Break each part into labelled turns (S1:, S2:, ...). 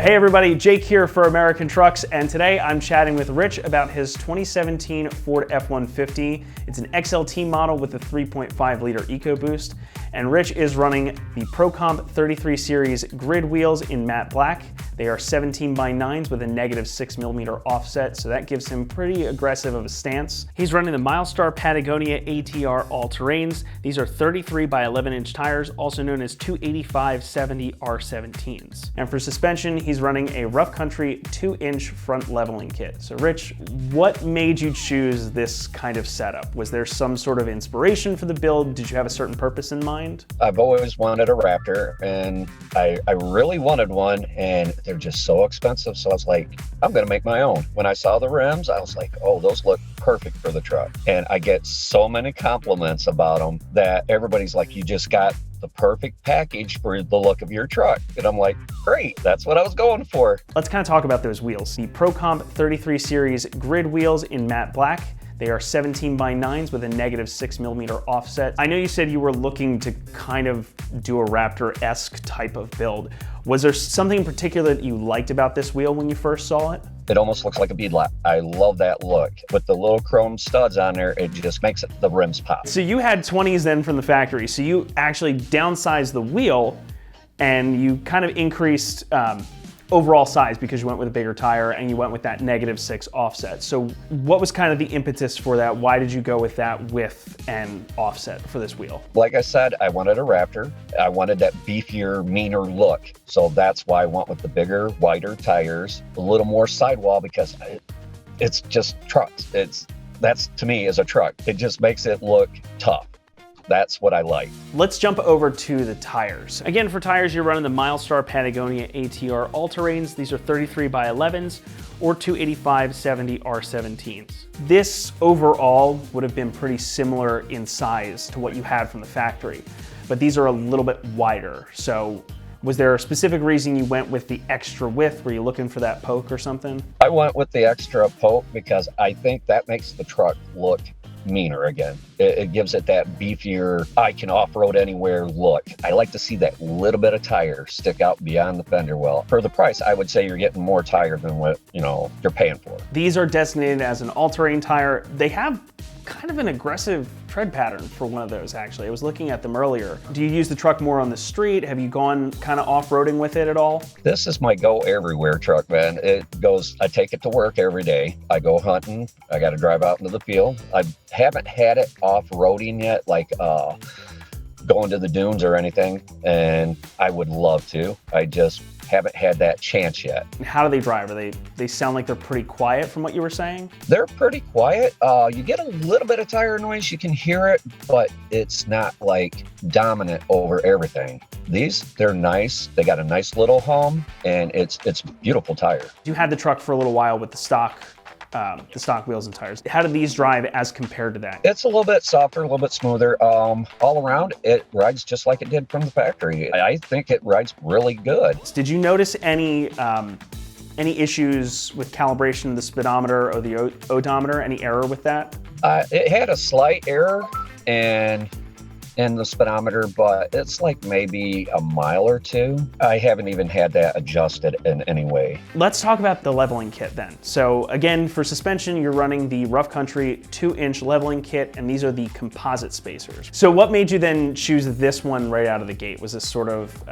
S1: Hey everybody, Jake here for American Trucks, and today I'm chatting with Rich about his 2017 Ford F-150. It's an XLT model with a 3.5 liter EcoBoost, and Rich is running the ProComp 33 Series grid wheels in matte black. They are 17 by 9s with a -6mm offset, so that gives him pretty aggressive of a stance. He's running the Milestar Patagonia ATR all-terrains. These are 33 by 11 inch tires, also known as 285/70 R17s. And for suspension, he's running a Rough Country 2-inch front leveling kit. So Rich, what made you choose this kind of setup? Was there some sort of inspiration for the build? Did you have a certain purpose in mind?
S2: I've always wanted a Raptor, and I really wanted one, and they're just so expensive. So I was like, I'm gonna make my own. When I saw the rims, I was like, oh, those look perfect for the truck. And I get so many compliments about them that everybody's like, you just got the perfect package for the look of your truck. And I'm like, great, that's what I was going for.
S1: Let's kind of talk about those wheels. The ProComp 33 Series grid wheels in matte black. They are 17 by 9s with a -6mm offset. I know you said you were looking to kind of do a Raptor-esque type of build. Was there something in particular that you liked about this wheel when you first saw it?
S2: It almost looks like a beadlap. I love that look. With the little chrome studs on there, it just makes the rims pop.
S1: So you had 20s then from the factory, so you actually downsized the wheel and you kind of increased overall size because you went with a bigger tire and you went with that -6 offset. So what was kind of the impetus for that? Why did you go with that width and offset for this wheel?
S2: Like I said, I wanted a Raptor. I wanted that beefier, meaner look. So that's why I went with the bigger, wider tires, a little more sidewall because it's just trucks. That's to me is a truck. It just makes it look tough. That's what I like.
S1: Let's jump over to the tires. Again, for tires, you're running the Milestar Patagonia ATR all-terrains. These are 33 by 11s or 285/70 R17s. This overall would have been pretty similar in size to what you had from the factory, but these are a little bit wider. So was there a specific reason you went with the extra width? Were you looking for that poke or something?
S2: I went with the extra poke because I think that makes the truck look meaner again. It gives it that beefier, I can off-road anywhere look. I like to see that little bit of tire stick out beyond the fender well. For the price, I would say you're getting more tire than what you're paying for.
S1: These are designated as an all-terrain tire. They have kind of an aggressive tread pattern for one of those, actually. I was looking at them earlier. Do you use the truck more on the street? Have you gone kind of off-roading with it at all?
S2: This is my go everywhere truck, man. I take it to work every day. I go hunting. I got to drive out into the field. I haven't had it off-roading yet, like going to the dunes or anything, and I would love to. I just haven't had that chance yet.
S1: How do they drive? They sound like they're pretty quiet from what you were saying?
S2: They're pretty quiet. You get a little bit of tire noise, you can hear it, but it's not like dominant over everything. They're nice. They got a nice little hum, and it's beautiful tire.
S1: You had the truck for a little while with the stock wheels and tires. How do these drive as compared to that?
S2: It's a little bit softer, a little bit smoother. All around, it rides just like it did from the factory. I think it rides really good.
S1: Did you notice any issues with calibration of the speedometer or the odometer? Any error with that?
S2: It had a slight error in the speedometer, but it's like maybe a mile or two. I haven't even had that adjusted in any way.
S1: Let's talk about the leveling kit then. So again, for suspension, you're running the Rough Country 2-inch leveling kit, and these are the composite spacers. So what made you then choose this one right out of the gate? Was this sort of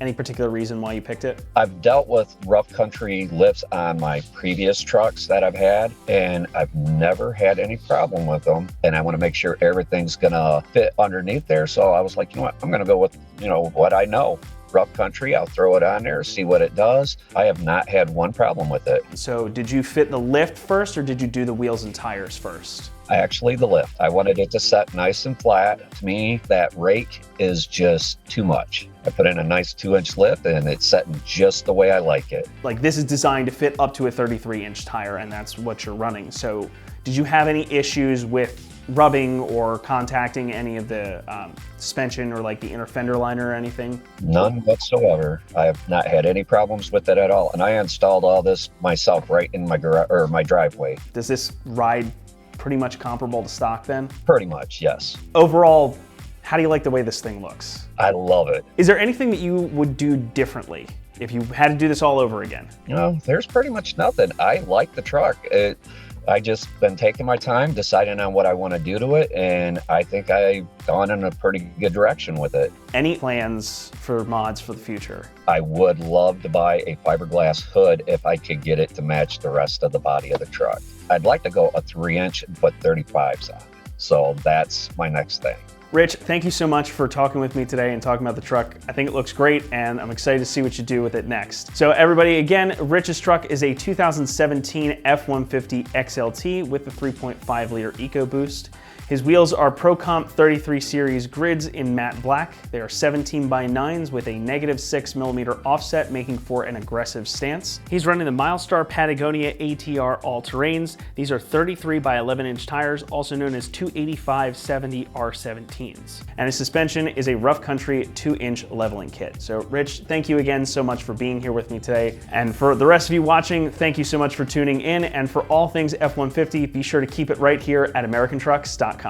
S1: any particular reason why you picked it?
S2: I've dealt with Rough Country lips on my previous trucks that I've had, and I've never had any problem with them. And I want to make sure everything's gonna fit underneath there. So I was like, you know what, I'm gonna go with what I know. Rough Country, I'll throw it on there, see what it does. I have not had one problem with it.
S1: So did you fit the lift first, or did you do the wheels and tires first?
S2: Actually, the lift. I wanted it to set nice and flat. To me, that rake is just too much. I put in a nice 2-inch lift, and it's setting just the way I like it.
S1: Like, this is designed to fit up to a 33-inch tire, and that's what you're running. So did you have any issues with rubbing or contacting any of the suspension or like the inner fender liner or anything?
S2: None whatsoever. I have not had any problems with it at all. And I installed all this myself right in my garage or my driveway.
S1: Does this ride pretty much comparable to stock then?
S2: Pretty much, yes.
S1: Overall, how do you like the way this thing looks?
S2: I love it.
S1: Is there anything that you would do differently if you had to do this all over again?
S2: There's pretty much nothing. I like the truck. I just been taking my time, deciding on what I want to do to it, and I think I've gone in a pretty good direction with it.
S1: Any plans for mods for the future?
S2: I would love to buy a fiberglass hood if I could get it to match the rest of the body of the truck. I'd like to go a 3-inch and put 35s on it. So that's my next thing.
S1: Rich, thank you so much for talking with me today and talking about the truck. I think it looks great, and I'm excited to see what you do with it next. So everybody, again, Rich's truck is a 2017 F-150 XLT with the 3.5-liter EcoBoost. His wheels are ProComp 33 series grids in matte black. They are 17x9s with a -6mm offset, making for an aggressive stance. He's running the Milestar Patagonia ATR all-terrains. These are 33x11-inch tires, also known as 285/70 R17s. And his suspension is a Rough Country 2-inch leveling kit. So Rich, thank you again so much for being here with me today. And for the rest of you watching, thank you so much for tuning in. And for all things F-150, be sure to keep it right here at AmericanTrucks.com.